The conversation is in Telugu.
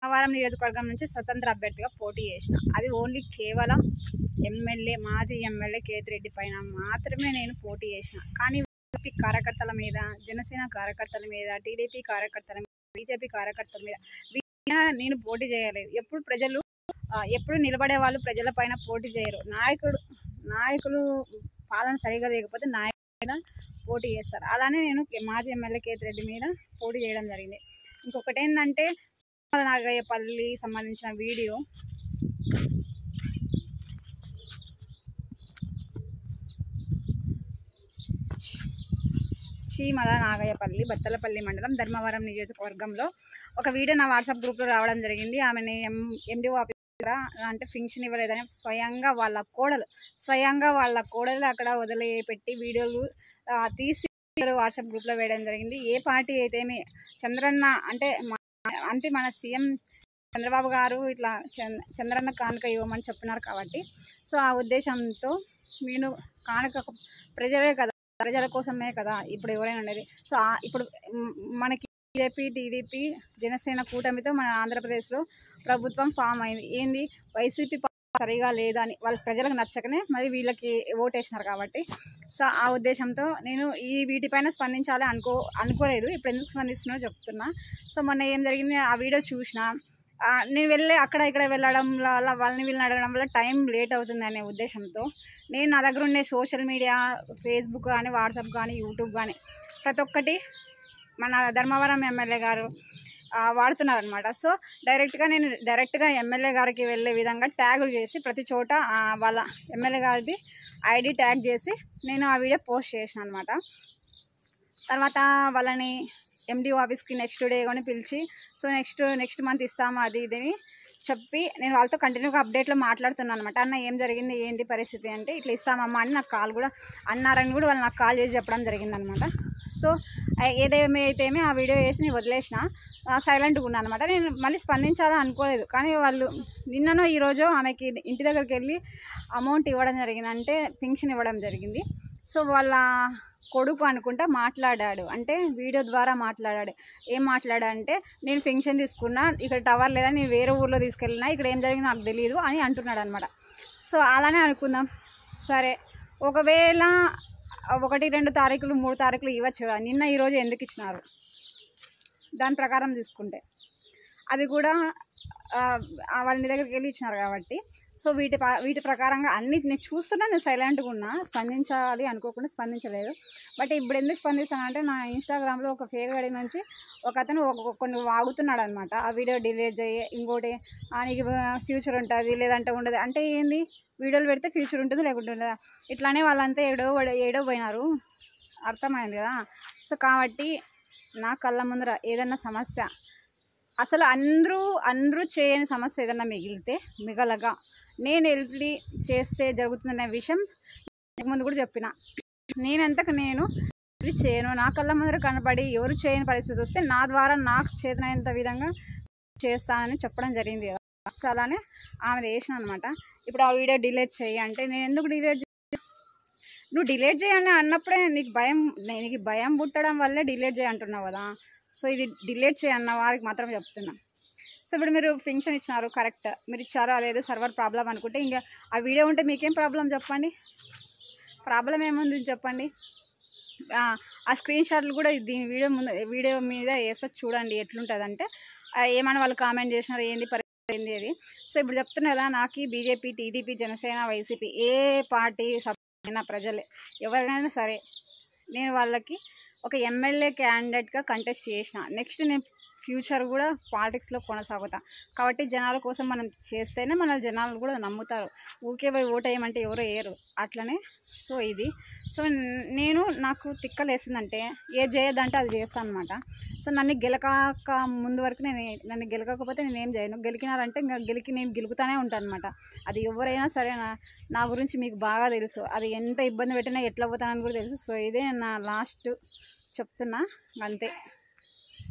ధర్మవరం నియోజకవర్గం నుంచి స్వతంత్ర అభ్యర్థిగా పోటీ చేసిన. అది ఓన్లీ కేవలం ఎమ్మెల్యే, మాజీ ఎమ్మెల్యే కేతిరెడ్డి పైన మాత్రమే నేను పోటీ చేసిన. కానీ బీజేపీ కార్యకర్తల మీద, జనసేన కార్యకర్తల మీద, టీడీపీ కార్యకర్తల మీద, బీజేపీ కార్యకర్తల మీద నేను పోటీ చేయలేదు. ఎప్పుడు నిలబడే వాళ్ళు ప్రజల పైన పోటీ చేయరు. నాయకులు పాలన సరిగా లేకపోతే నాయకుల పోటీ చేస్తారు. అలానే నేను మాజీ ఎమ్మెల్యే కేతిరెడ్డి మీద పోటీ చేయడం జరిగింది. ఇంకొకటి ఏంటంటే నాగయ్యపల్లి సంబంధించిన వీడియో చీమల నాగయ్యపల్లి, బత్తలపల్లి మండలం, ధర్మవరం నియోజకవర్గంలో ఒక వీడియో నా వాట్సాప్ గ్రూప్లో రావడం జరిగింది. ఆమెని ఎండిఓ ఆఫీస్ అంటే ఫింక్షన్ ఇవ్వలేదని స్వయంగా వాళ్ళ కోడలు అక్కడ వదిలిపెట్టి వీడియోలు తీసి వాట్సాప్ గ్రూప్లో వేయడం జరిగింది. ఏ పార్టీ అయితేమి చంద్రన్న అంటే మన సీఎం చంద్రబాబు గారు ఇట్లా చంద్రన్న కానుక ఇవ్వమని చెప్తున్నారు కాబట్టి, సో ఆ ఉద్దేశంతో నేను కానుక ప్రజలే కదా, ప్రజల కోసమే కదా ఇప్పుడు ఎవరైనా ఉండేది. సో ఇప్పుడు మనకి బీజేపీ, టీడీపీ, జనసేన కూటమితో మన ఆంధ్రప్రదేశ్లో ప్రభుత్వం ఫామ్ అయింది. ఏంది, వైసీపీ సరిగా లేదని వాళ్ళ ప్రజలకు నచ్చకనే మరి వీళ్ళకి ఓటేసినారు కాబట్టి, సో ఆ ఉద్దేశంతో నేను వీటిపైన స్పందించాలి అనుకోలేదు. ఇప్పుడు ఎందుకు స్పందిస్తున్నా చెప్తున్నా. సో మొన్న ఏం జరిగింది, ఆ వీడియో చూసిన. నేను అక్కడ ఇక్కడ వెళ్ళడం వల్ల, వీళ్ళని అడగడం వల్ల టైం లేట్ అవుతుంది అనే ఉద్దేశంతో నేను నా దగ్గర ఉండే సోషల్ మీడియా, ఫేస్బుక్ కానీ, వాట్సాప్ కానీ, యూట్యూబ్ కానీ ప్రతి ఒక్కటి మన ధర్మవరం ఎమ్మెల్యే గారు వాడుతున్నారనమాట. సో డైరెక్ట్గా ఎమ్మెల్యే గారికి వెళ్ళే విధంగా ట్యాగులు చేసి ప్రతి చోట వాళ్ళ ఎమ్మెల్యే గారిది ఐడి ట్యాగ్ చేసి నేను ఆ వీడియో పోస్ట్ చేసిన అనమాట. తర్వాత వాళ్ళని ఎండిఓ ఆఫీస్కి నెక్స్ట్ డే కానీ పిలిచి, సో నెక్స్ట్ మంత్ ఇస్తాము అది ఇదని చెప్పి నేను వాళ్ళతో కంటిన్యూగా అప్డేట్లో మాట్లాడుతున్నాను అనమాట. అన్న ఏం జరిగింది, ఏంటి పరిస్థితి అంటే, ఇట్లా ఇస్తామమ్మా అని నాకు కాల్ కూడా అన్నారని కూడా వాళ్ళు నాకు కాల్ చేసి చెప్పడం జరిగిందనమాట. సో ఏదేమైతేమే ఆ వీడియో వేసి నేను వదిలేసిన, సైలెంట్గా ఉన్నాను అనమాట. నేను మళ్ళీ స్పందించాలని అనుకోలేదు. కానీ వాళ్ళు నిన్ననో ఈరోజు ఆమెకి ఇంటి దగ్గరికి వెళ్ళి అమౌంట్ ఇవ్వడం జరిగింది, అంటే పింఛన్ ఇవ్వడం జరిగింది. సో వాళ్ళ కొడుకు అనుకుంటా మాట్లాడాడు, అంటే వీడియో ద్వారా మాట్లాడాడు. ఏం మాట్లాడంటే, నేను పింఛన్ తీసుకున్నా, ఇక్కడ టవర్ లేదా, నేను వేరే ఊర్లో తీసుకెళ్ళినా, ఇక్కడ ఏం జరిగిందో నాకు తెలియదు అని అంటున్నాడు అనమాట. సో అలానే అనుకుందాం. సరే, ఒకవేళ 1, 2 తారీఖులు, 3 తారీఖులు ఇవ్వచ్చు కదా, నిన్న ఈరోజు ఎందుకు ఇచ్చినారు దాని ప్రకారం తీసుకుంటే? అది కూడా వాళ్ళ దగ్గరికి వెళ్ళి ఇచ్చినారు కాబట్టి, సో వీటి ప్రకారంగా అన్ని నేను చూస్తున్నా. నేను సైలెంట్గా ఉన్నా, స్పందించాలి అనుకోకుండా స్పందించలేదు. బట్ ఇప్పుడు ఎందుకు స్పందిస్తానంటే, నా ఇన్స్టాగ్రామ్లో ఒక ఫేక్ ఐడి నుంచి ఒక అతను కొన్ని వాగుతున్నాడు అనమాట. ఆ వీడియో డిలీట్ చేయి, ఇంకోటి నీకు ఫ్యూచర్ ఉంటుంది లేదంటే ఉండదు అంటే, ఏంది, వీడియోలు పెడితే ఫ్యూచర్ ఉంటుంది లేకుంటే ఉండదా? ఇట్లానే వాళ్ళంతా ఏడో పోయినారు, అర్థమైంది కదా. సో కాబట్టి నా కళ్ళ ముందర ఏదన్నా సమస్య, అసలు అందరూ చేయని సమస్య ఏదన్నా మిగలగా నేను వెళ్ళి చేస్తే జరుగుతుందనే విషయం ముందు కూడా చెప్పిన. నేనంతకు నేను ఇది చేయను, నా కళ్ళ ముందర కనపడి ఎవరు చేయని పరిస్థితి వస్తే నా ద్వారా నాకు చేతనైనంత విధంగా చేస్తానని చెప్పడం జరిగింది కదా. సో అలానే ఆమె చేసిన అనమాట. ఇప్పుడు ఆ వీడియో డిలీట్ చేయి అంటే, నేను ఎందుకు డిలీట్ నువ్వు డిలీట్ చేయని అన్నప్పుడే నీకు భయం పుట్టడం వల్లే డిలీట్ చేయంటున్నావు కదా. సో ఇది డిలీట్ చేయన్న వారికి మాత్రం చెప్తున్నా. సో ఇప్పుడు మీరు ఫింక్షన్ ఇచ్చినారు, కరెక్ట్, మీరు ఇచ్చారో లేదు, సర్వర్ ప్రాబ్లం అనుకుంటే, ఇంకా ఆ వీడియో ఉంటే మీకేం ప్రాబ్లం చెప్పండి, ప్రాబ్లం ఏముంది చెప్పండి. ఆ స్క్రీన్ షాట్లు కూడా వీడియో మీద వేస్తే చూడండి ఎట్లుంటుంది అంటే, ఏమైనా వాళ్ళు కామెంట్ చేసినారు, ఏంది పరిస్థితి అది. సో ఇప్పుడు చెప్తున్నా కదా, నాకు బీజేపీ, టీడీపీ, జనసేన, వైసీపీ ఏ పార్టీ అయినా, ప్రజలే ఎవరైనా సరే, నేను వాళ్ళకి ఒక ఎమ్మెల్యే క్యాండిడేట్గా కంటెస్ట్ చేసిన. నెక్స్ట్ నేను ఫ్యూచర్ కూడా పాలిటిక్స్లో కొనసాగుతా. కాబట్టి జనాల కోసం మనం చేస్తేనే మన జనాలు కూడా నమ్ముతారు. ఊకే పోయి ఓటు వేయమంటే ఎవరు వేయరు, అట్లనే. సో ఇది నాకు తిక్కలేసిందంటే ఏది చేయొద్దంటే అది చేస్తాను అనమాట. సో నన్ను గెలకాక ముందు వరకు నన్ను గెలకకపోతే నేనేం చేయను, గెలికినారంటే ఇంకా నేను గెలుకుతానే ఉంటాను అనమాట. అది ఎవరైనా సరే, నా గురించి మీకు బాగా తెలుసు, అది ఎంత ఇబ్బంది పెట్టినా ఎట్లా పోతానని కూడా తెలుసు. సో ఇదే నా లాస్ట్ చెప్తున్నా, అంతే.